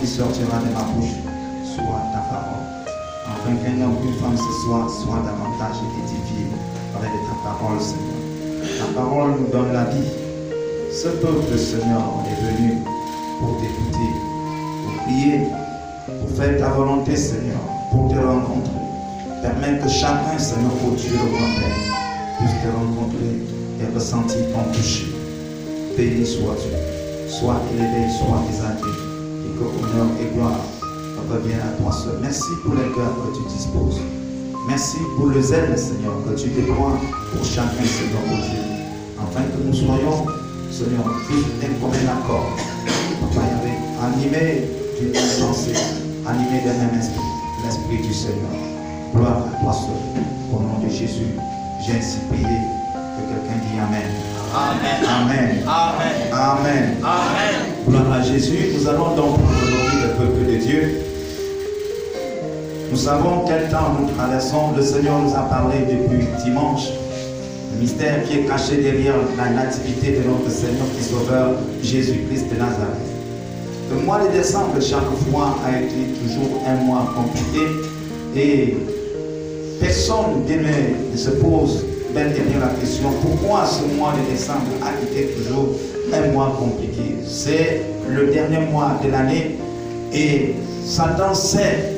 Qui sortira de ma bouche soit ta parole, afin qu'un homme, une femme ce soir soit davantage édifié avec ta parole, Seigneur. Ta parole nous donne la vie. Ce peuple, Seigneur, est venu pour t'écouter, pour prier, pour faire ta volonté, Seigneur, pour te rencontrer. Permets que chacun, Seigneur, au Dieu le grand Père, puisse te rencontrer et ressentir ton toucher. Béni sois-tu, sois élevé, sois exalté. Et que honneur et gloire reviennent à toi seul. Merci pour les cœurs que tu disposes. Merci pour le zèle, Seigneur, que tu déploies pour chacun, Seigneur, au Dieu. Afin que nous soyons, Seigneur, tous d'un commun accord. Papa Yahvé, animés d'une même pensée, animés d'un même esprit, l'esprit du Seigneur. Gloire à toi seul. Au nom de Jésus, j'ai ainsi prié. Que quelqu'un dit Amen. Amen. Amen. Amen. Amen. Amen. Gloire à Jésus. Nous allons donc aujourd'hui le peuple de Dieu. Nous savons quel temps nous traversons. Le Seigneur nous a parlé depuis dimanche. Le mystère qui est caché derrière la nativité de notre Seigneur et Sauveur Jésus-Christ de Nazareth. Le mois de décembre, chaque fois, a été toujours un mois compliqué et personne ne se pose bel et bien la question pourquoi ce mois de décembre a été toujours un mois compliqué. C'est le dernier mois de l'année et Satan sait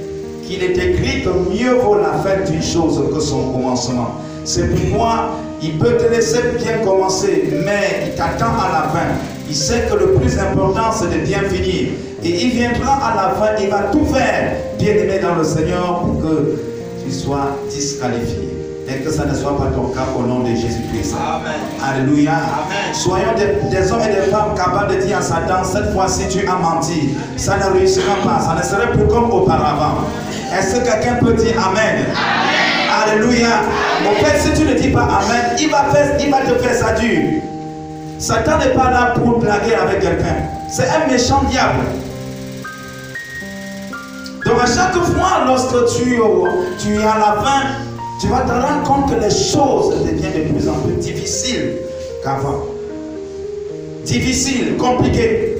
qu'il est écrit que mieux vaut la fin d'une chose que son commencement. C'est pourquoi il peut te laisser bien commencer, mais il t'attend à la fin. Il sait que le plus important c'est de bien finir. Et il viendra à la fin, il va tout faire, bien aimé dans le Seigneur, pour que tu sois disqualifié. Et que ça ne soit pas ton cas au nom de Jésus-Christ. Amen. Alléluia. Amen. Soyons des hommes et des femmes capables de dire à Satan, cette fois-ci tu as menti. Ça ne réussira pas. Ça ne serait plus comme auparavant. Est-ce que quelqu'un peut dire Amen? Amen. Alléluia. Au fait, si tu ne dis pas Amen, il va te faire ça dur. Satan n'est pas là pour blaguer avec quelqu'un. C'est un méchant diable. Donc à chaque fois, lorsque tu es à la fin, tu vas te rendre compte que les choses deviennent de plus en plus difficiles qu'avant. Difficiles, compliquées.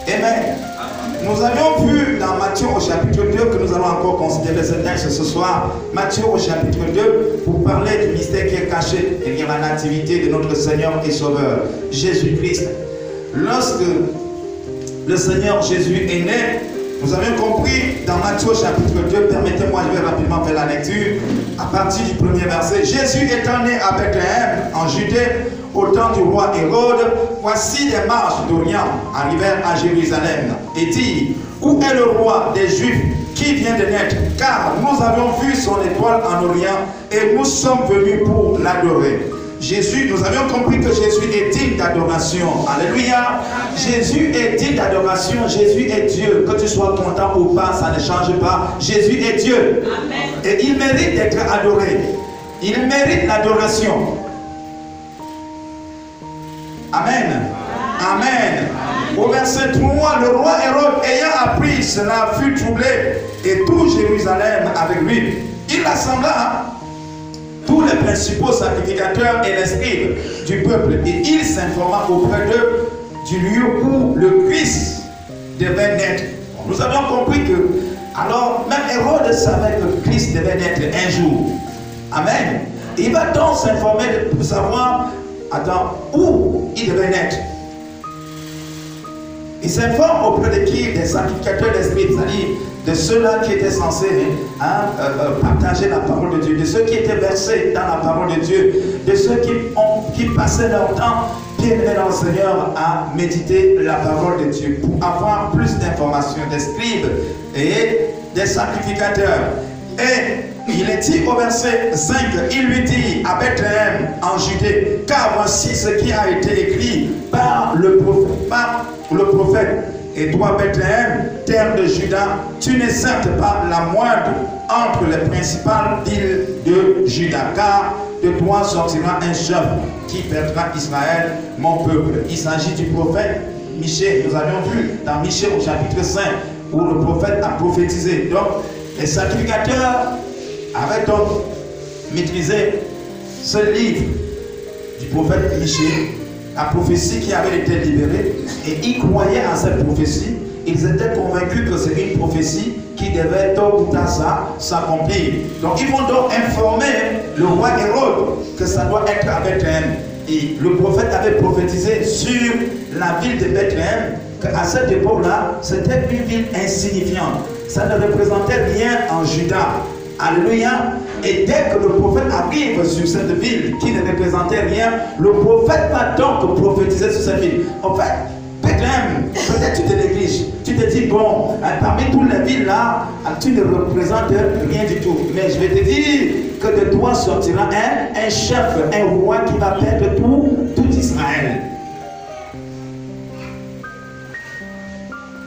Amen. Nous avions vu dans Matthieu au chapitre 2 que nous allons encore considérer ce texte ce soir. Matthieu au chapitre 2 pour parler du mystère qui est caché derrière la nativité de notre Seigneur et Sauveur Jésus-Christ. Lorsque le Seigneur Jésus est né, nous avions compris dans Matthieu chapitre 2, permettez-moi, je vais rapidement faire la lecture, à partir du premier verset. Jésus étant né à Bethléem, en Judée, au temps du roi Hérode, voici des marches d'Orient arrivèrent à Jérusalem et dirent, où est le roi des Juifs qui vient de naître? Car nous avons vu son étoile en Orient et nous sommes venus pour l'adorer. Jésus, nous avions compris que Jésus est digne d'adoration. Alléluia. Jésus est digne d'adoration. Jésus est Dieu. Que tu sois content ou pas, ça ne change pas. Jésus est Dieu. Amen. Et il mérite d'être adoré. Il mérite l'adoration. Amen. Amen. Au verset 3, le roi Hérode ayant appris cela fut troublé et tout Jérusalem avec lui. Il assembla tous les principaux sacrificateurs et les scribes du peuple et il s'informa auprès d'eux du lieu où le Christ devait naître. Nous avons compris que alors même Hérode savait que Christ devait naître un jour. Amen. Il va donc s'informer pour savoir où il devait naître. Il s'informe auprès de qui? Des sacrificateurs des scribes, c'est-à-dire de ceux-là qui étaient censés partager la parole de Dieu, de ceux qui étaient versés dans la parole de Dieu, de ceux qui passaient leur temps bien aimés dans le Seigneur à méditer la parole de Dieu pour avoir plus d'informations des scribes et des sacrificateurs. Et il est dit au verset 5, il lui dit à Bethléem en Judée, car voici ce qui a été écrit par le prophète. Et toi, Bethléem, terre de Juda, tu n'es certes pas la moindre entre les principales villes de Juda, car de toi sortira un chef qui perdra Israël, mon peuple. Il s'agit du prophète Michée. Nous avions vu dans Michée au chapitre 5, où le prophète a prophétisé. Donc, les sacrificateurs avaient donc maîtrisé ce livre du prophète Michée, la prophétie qui avait été libérée, et ils croyaient à cette prophétie. Ils étaient convaincus que c'est une prophétie qui devait tôt ou tard s'accomplir. Donc ils vont donc informer le roi Hérode que ça doit être à Bethléem. Et le prophète avait prophétisé sur la ville de Bethléem qu'à cette époque-là, c'était une ville insignifiante. Ça ne représentait rien en Juda. Alléluia. Et dès que le prophète arrive sur cette ville qui ne représentait rien, le prophète va donc prophétiser sur cette ville. En fait, Bethléem, peut-être tu te négliges. Tu te dis, bon, parmi toutes les villes là, tu ne représentes rien du tout. Mais je vais te dire que de toi sortira un chef, un roi qui va perdre tout Israël.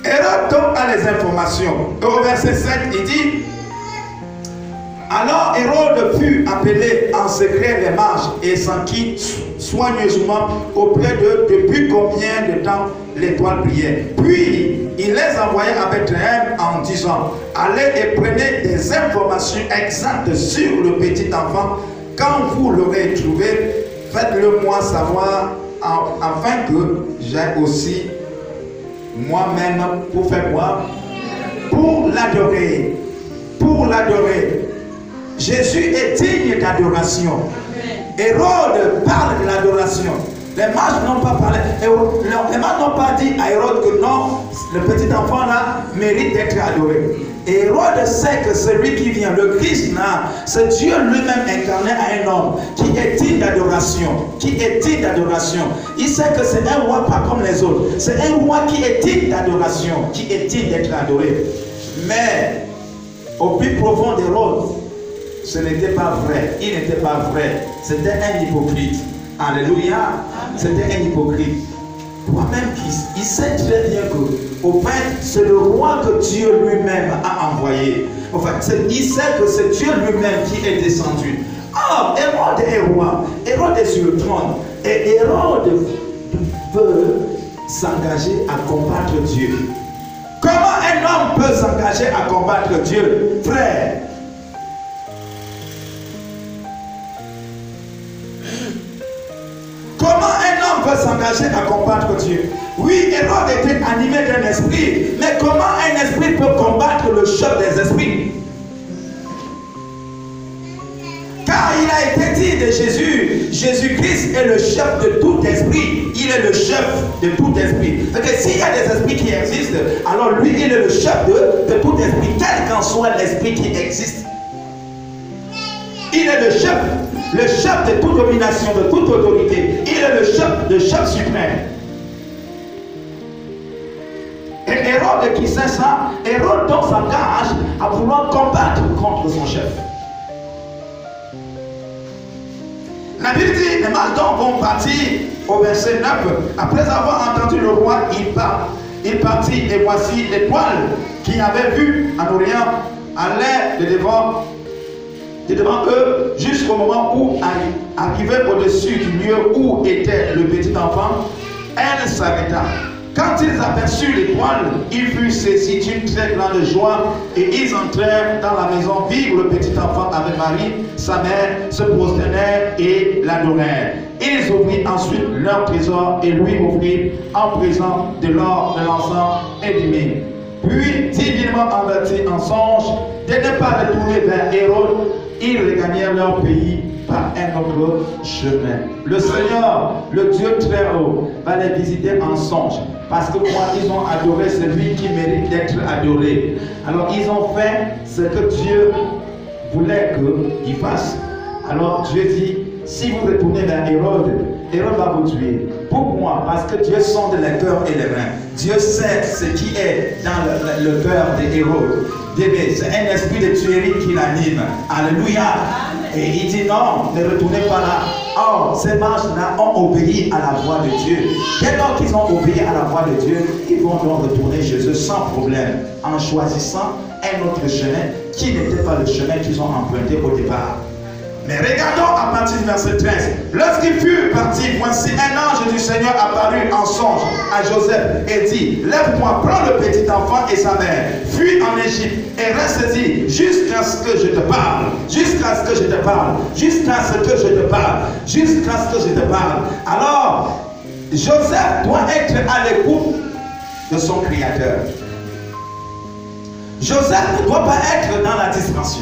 Hérode donc a les informations. Au verset 7, il dit, alors Hérode fut appelé en secret les mages et s'enquit soigneusement auprès d'eux depuis combien de temps l'étoile brillait. Puis il les envoya à Bethléem en disant, allez et prenez des informations exactes sur le petit enfant. Quand vous l'aurez trouvé, faites-le moi savoir afin que j'aille aussi moi-même pour faire quoi? Pour l'adorer. Pour l'adorer. Jésus est digne d'adoration. Hérode parle de l'adoration. Les mages n'ont pas parlé. Les mages n'ont pas dit à Hérode que non, le petit enfant là mérite d'être adoré. Et Hérode sait que celui qui vient, le Christ là, c'est Dieu lui-même incarné à un homme qui est digne d'adoration. Qui est digne d'adoration. Il sait que c'est un roi pas comme les autres. C'est un roi qui est digne d'adoration, qui est digne d'être adoré. Mais au plus profond d'Hérode, ce n'était pas vrai. Il n'était pas vrai. C'était un hypocrite. Alléluia. C'était un hypocrite. Toi-même, il sait très bien que, au fait, c'est le roi que Dieu lui-même a envoyé. En fait, il sait que c'est Dieu lui-même qui est descendu. Or, Hérode est roi. Hérode est sur le trône. Et Hérode veut s'engager à combattre Dieu. Comment un homme peut s'engager à combattre Dieu, frère? Comment un homme peut s'engager à combattre Dieu? Oui, Hérode était animé d'un esprit, mais comment un esprit peut combattre le chef des esprits? Car il a été dit de Jésus, Jésus-Christ est le chef de tout esprit. Il est le chef de tout esprit. Donc s'il y a des esprits qui existent, alors lui, il est le chef de tout esprit, quel qu'en soit l'esprit qui existe. Il est le chef de toute domination, de toute autorité. Il est le chef suprême. Et Hérode qui sait ça, Hérode donc s'engage à vouloir combattre contre son chef. La Bible dit, les mages donc vont partir au verset 9. Après avoir entendu le roi, il partit et voici l'étoile qu'il avait vue en Orient allait de devant eux jusqu'au moment où arrivait au-dessus du lieu où était le petit enfant. Elle s'arrêta. Quand ils aperçurent l'étoile, ils furent saisis d'une très grande joie et ils entrèrent dans la maison, virent le petit enfant avec Marie, sa mère, se prosternèrent et l'adorèrent. Ils ouvrirent ensuite leur trésor et lui offrirent en présent de l'or, de l'encens et du myrrhe. Puis, divinement avertis en songe de ne pas retourner vers Hérode, ils regagnèrent leur pays par un autre chemin. Le Seigneur, le Dieu très haut, va les visiter en songe. Parce que quoi, ils ont adoré celui qui mérite d'être adoré. Alors ils ont fait ce que Dieu voulait qu'ils fassent. Alors Dieu dit, si vous retournez vers Hérode, Hérode va vous tuer. Pourquoi? Parce que Dieu sonde les cœurs et les reins. Dieu sait ce qui est dans le cœur de Hérode. C'est un esprit de tuerie qui l'anime. Alléluia. Et il dit non, ne retournez pas là. Or, ces mages-là ont obéi à la voix de Dieu. Dès lors qu'ils ont obéi à la voix de Dieu, ils vont donc retourner chez eux sans problème, en choisissant un autre chemin qui n'était pas le chemin qu'ils ont emprunté au départ. Mais regardons à partir du verset 13. Lorsqu'il fut parti, voici un ange du Seigneur apparut en songe à Joseph et dit, lève-toi, prends le petit enfant et sa mère, fuis en Égypte et reste-y jusqu'à ce que je te parle, jusqu'à ce que je te parle, jusqu'à ce que je te parle, jusqu'à ce que je te parle. Alors, Joseph doit être à l'écoute de son Créateur. Joseph ne doit pas être dans la distraction.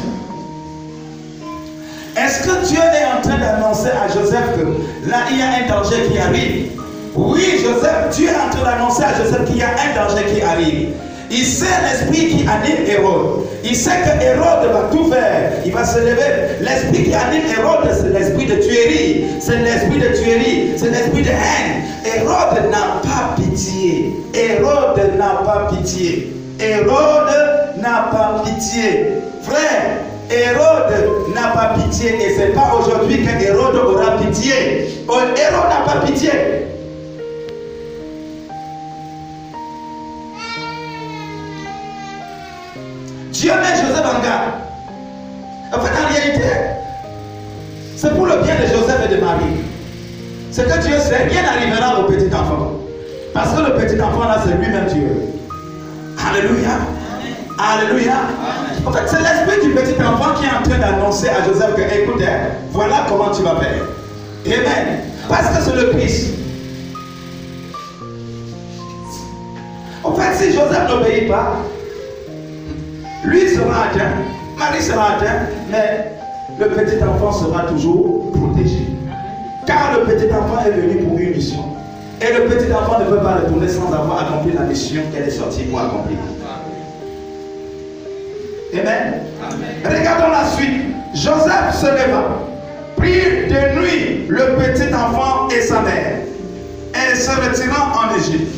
Est-ce que Dieu est en train d'annoncer à Joseph que là, il y a un danger qui arrive? Oui, Joseph, Dieu est en train d'annoncer à Joseph qu'il y a un danger qui arrive. Il sait l'esprit qui anime Hérode. Il sait que Hérode va tout faire. Il va se lever. L'esprit qui anime Hérode, c'est l'esprit de tuerie. C'est l'esprit de tuerie. C'est l'esprit de haine. Hérode n'a pas pitié. Hérode n'a pas pitié. Hérode n'a pas pitié. Frère, Hérode n'a pas pitié. Et ce n'est pas aujourd'hui que Hérode aura pitié. Hérode n'a pas pitié. Dieu met Joseph en garde. En fait, en réalité, c'est pour le bien de Joseph et de Marie. C'est que Dieu sait, rien n'arrivera au petit enfant. Parce que le petit enfant là, c'est lui-même Dieu. Alléluia. Alléluia. En fait, c'est l'esprit du petit enfant qui est en train d'annoncer à Joseph que, écoute, voilà comment tu vas faire. Amen. Parce que c'est le Christ. En fait, si Joseph n'obéit pas, lui sera atteint, Marie sera atteinte, mais le petit enfant sera toujours protégé. Car le petit enfant est venu pour une mission. Et le petit enfant ne peut pas retourner sans avoir accompli la mission qu'elle est sortie pour accomplir. Amen. Amen. Regardons la suite. Joseph se leva, prit de nuit le petit enfant et sa mère, et se retirant en Égypte.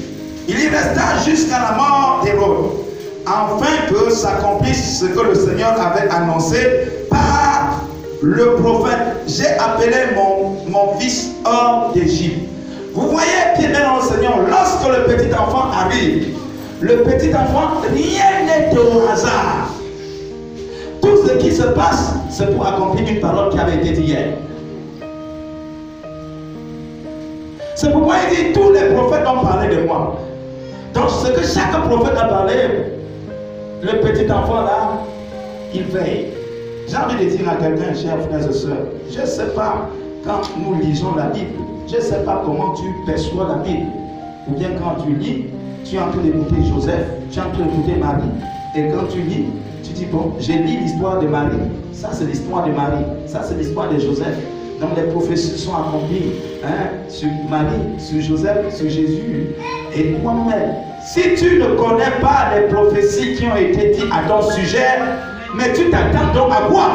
Il y resta jusqu'à la mort d'Hérode, afin que s'accomplisse ce que le Seigneur avait annoncé par le prophète. J'ai appelé mon fils hors d'Égypte. Vous voyez, bien dans le Seigneur, lorsque le petit enfant arrive, le petit enfant, rien n'est au hasard. Tout ce qui se passe, c'est pour accomplir une parole qui avait été dite hier. C'est pourquoi il dit, tous les prophètes ont parlé de moi. Donc ce que chaque prophète a parlé, le petit enfant là, il veille. J'ai envie de dire à quelqu'un, chers frères et sœurs, je ne sais pas, quand nous lisons la Bible, je ne sais pas comment tu perçois la Bible. Ou bien quand tu lis, tu es en train d'écouter Joseph, tu es en train d'écouter Marie. Et quand tu lis, tu dis, bon, j'ai lu l'histoire de Marie. Ça, c'est l'histoire de Marie. Ça, c'est l'histoire de Joseph. Donc les prophéties sont accomplies sur Marie, sur Joseph, sur Jésus. Et moi-même, si tu ne connais pas les prophéties qui ont été dites à ton sujet, mais tu t'attends donc à quoi?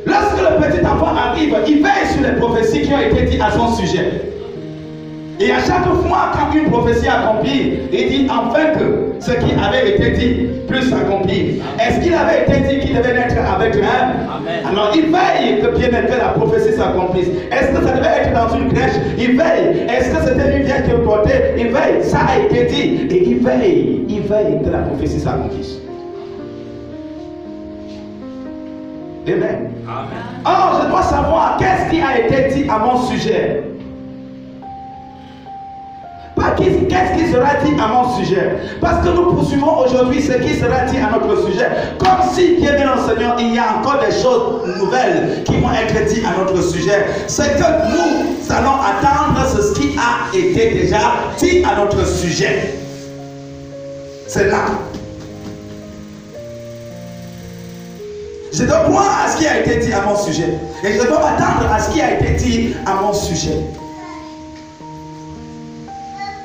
Lorsque le petit enfant arrive, il veille sur les prophéties qui ont été dites à son sujet. Et à chaque fois, quand une prophétie accomplie, il dit enfin que ce qui avait été dit plus accompli. Est-ce qu'il avait été dit qu'il devait naître avec un? Alors il veille que bien que la prophétie s'accomplisse. Est-ce que ça devait être dans une crèche? Il veille. Est-ce que c'était une vierge qui portait? Il veille. Ça a été dit. Et il veille que la prophétie s'accomplisse. Amen. Or, je dois savoir qu'est-ce qui a été dit à mon sujet. Qu'est-ce qui sera dit à mon sujet? Parce que nous poursuivons aujourd'hui ce qui sera dit à notre sujet. Comme si, bien dans le Seigneur, il y a encore des choses nouvelles qui vont être dites à notre sujet. C'est que nous allons attendre ce qui a été déjà dit à notre sujet. C'est là. Je dois croire à ce qui a été dit à mon sujet. Et je dois m'attendre à ce qui a été dit à mon sujet.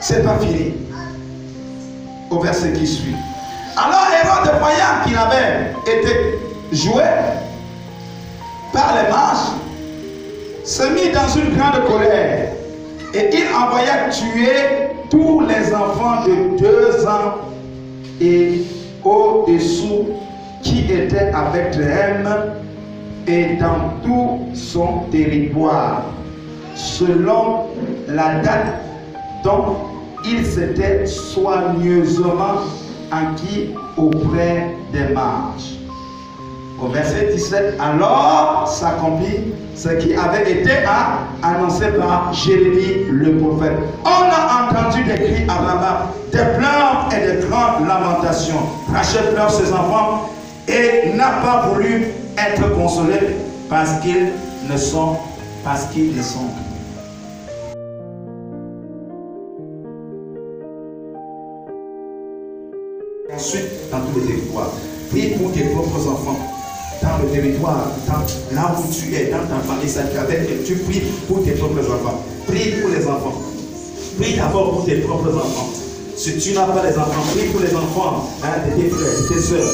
C'est pas fini. Au verset qui suit. Alors Hérode, voyant qu'il avait été joué par les mages, se mit dans une grande colère et il envoya tuer tous les enfants de 2 ans et au-dessous qui étaient à Bethléem et dans tout son territoire, selon la date dont il s'était soigneusement acquis auprès des mages. Au verset 17, alors s'accomplit ce qui avait été annoncé par Jérémie le prophète. On a entendu des cris à Rama, des pleurs et des grandes lamentations. Rachel pleure ses enfants et n'a pas voulu être consolé parce qu'ils ne sont. Ensuite, dans tous les territoires, prie pour tes propres enfants. Dans le territoire, là où tu es, dans ta famille, ça tu pries pour tes propres enfants. Prie pour les enfants. Prie d'abord pour tes propres enfants. Si tu n'as pas les enfants, prie pour les enfants de tes frères, de tes soeurs.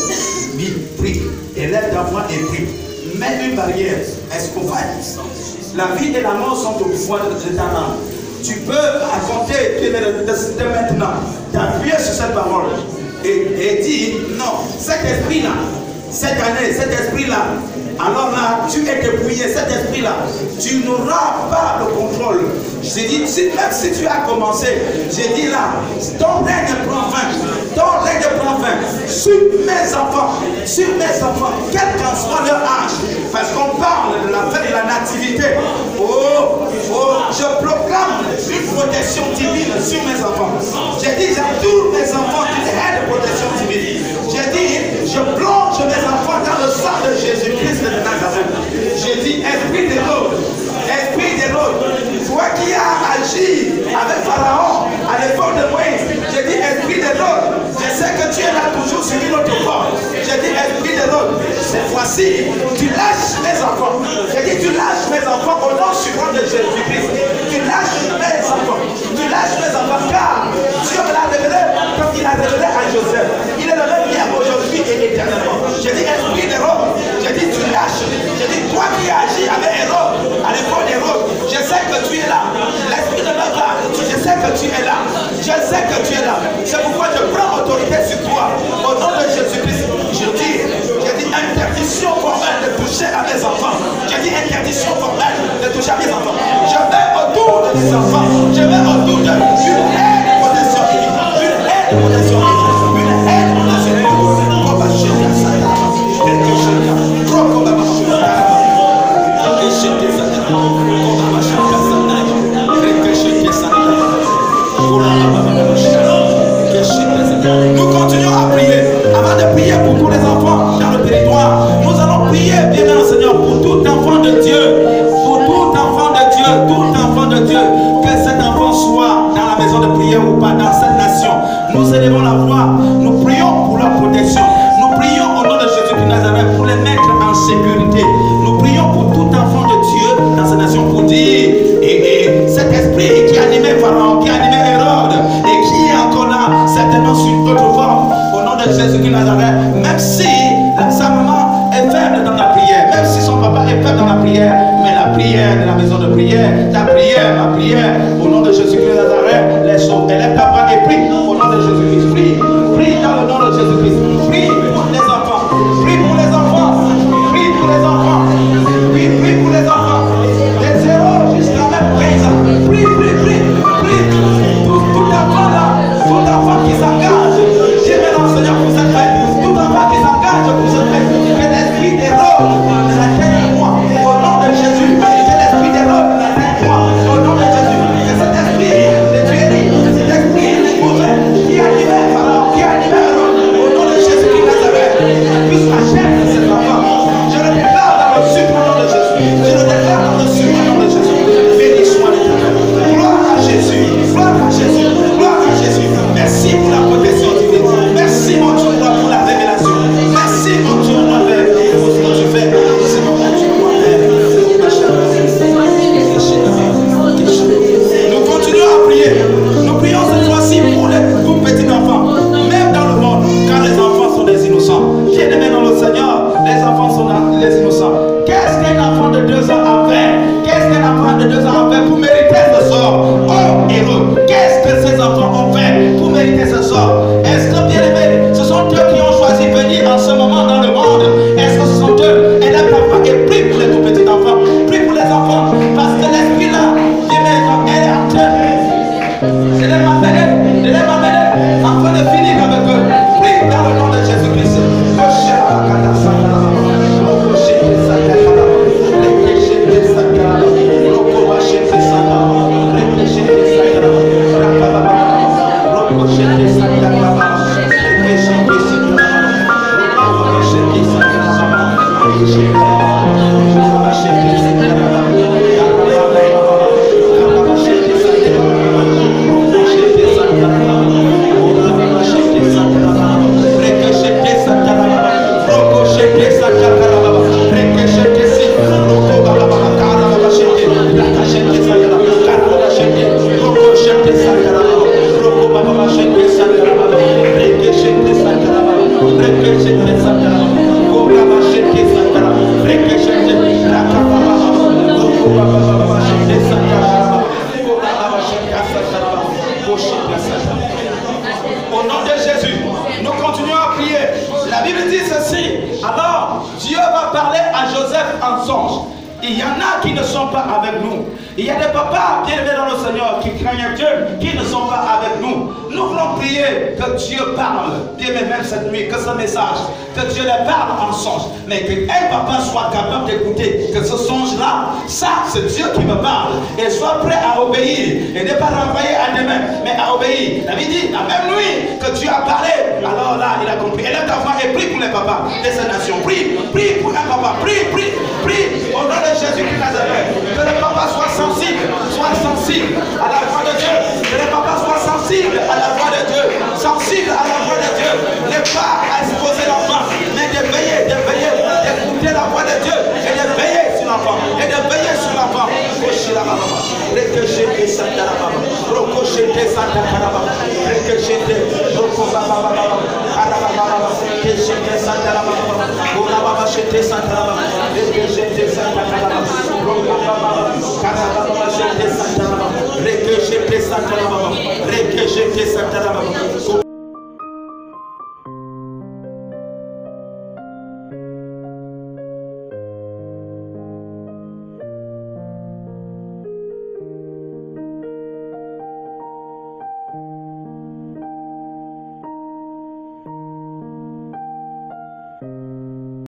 Oui, prie. Élève ta voix et prie. Mets une barrière. Est-ce qu'on va dire? La vie et la mort sont au pouvoir de ta langue. Tu peux raconter de maintenant, t'appuyer sur cette parole et dire non, cet esprit-là, cette année, cet esprit-là, alors là, tu es dépouillé, cet esprit-là, tu n'auras pas le contrôle. J'ai dit, même si tu as commencé, j'ai dit là, ton règne prend fin, ton règne prend fin sur mes enfants, quel qu'en soit leur âge, parce qu'on parle de la fin de la nativité. Je proclame une protection divine sur mes enfants. J'ai dit, à tous mes enfants qui aient de protection divine. J'ai dit, je plonge mes enfants dans le sang de Jésus-Christ de Nazareth. J'ai dit, esprit de l'autre, toi qui as agi avec Pharaon à l'époque de Moïse, j'ai dit, esprit de l'autre, je sais que tu es là toujours sur une autre forme. J'ai dit, esprit de l'autre, cette fois-ci, tu lâches mes enfants. J'ai dit, tu lâches mes enfants au nom suivant de Jésus-Christ. Tu lâches mes enfants, car Dieu me l'a révélé comme il a révélé à Joseph. Il est le même hier, aujourd'hui et éternellement. J'ai dit, esprit d'Hérode, j'ai dit, tu lâches. J'ai dit, toi qui agis avec Hérode, à l'époque d'Hérode, je sais que tu es là. L'esprit de ma part, je sais que tu es là. Je sais que tu es là. C'est pourquoi je prends autorité sur toi. Au nom de Jésus-Christ, j'ai dit interdiction formelle de toucher à mes enfants. J'ai dit interdiction formelle de toucher à mes enfants. Je vais autour de mes enfants. Je vais autour de une haine de protection. Une haine de protection. Une haine de protection. Nous continuons à prier. Avant de prier pour tous les enfants dans le territoire, nous allons prier, bien Seigneur, pour tout enfant de Dieu. Pour tout enfant de Dieu, tout enfant de Dieu. Que cet enfant soit dans la maison de prière ou pas, dans cette nation. Nous élevons la voix, nous prions pour leur protection. Nous prions au nom de Jésus de Nazareth pour les mettre en sécurité. Nous prions pour tout enfant de Dieu dans cette nation pour dire, et cet esprit qui animait Pharaon, qui animait Hérode, et qui est encore là, certainement sur d'autres formes, au nom de Jésus de Nazareth, même si sa maman est faible dans la prière, même si son papa est faible dans la prière, mais la prière de la maison de prière, ta prière, ma prière, au nom de Jésus de Nazareth, les choses, élève ta voix et prie au nom de Jésus-Christ, prie dans le nom de Jésus-Christ, prie pour les enfants, prie pour les enfants, prie pour les enfants, prie pour les enfants, des 0 jusqu'à même 15 ans, prie, tout enfant là, tout enfant qui s'engage, j'ai maintenant Seigneur pour cette fête, tout enfant qui s'engage pour cette fête, que l'esprit d'Hérode ne l'atteigne moi, au nom de Jésus, que l'esprit d'Hérode ne l'atteigne moi, au nom de Jésus, que Alors, Dieu va parler à Joseph en songe. Il y en a qui ne sont pas avec nous. Il y a des papas bien-aimés dans le Seigneur qui craignent Dieu, qui ne sont pas avec nous. Nous voulons prier que Dieu parle, bien même cette nuit, que ce message, que Dieu les parle en songe. Mais qu'un papa soit capable d'écouter que ce songe-là, ça c'est Dieu qui me parle. Et soit prêt à obéir. Et ne pas renvoyer à demain, mais à obéir. David dit, la même nuit que Dieu a parlé, alors là il a compris. Et là ta voix et prie pour les papas de cette nation. Prie pour un papa. Prie. Au nom de Jésus de Nazareth, que le papa soit sensible à la voix de Dieu, que le papa soit sensible à la voix de Dieu, sensible à la voix de Dieu, ne pas exposer l'enfant, mais de veiller, d'écouter la voix de Dieu et de veiller sur l'enfant,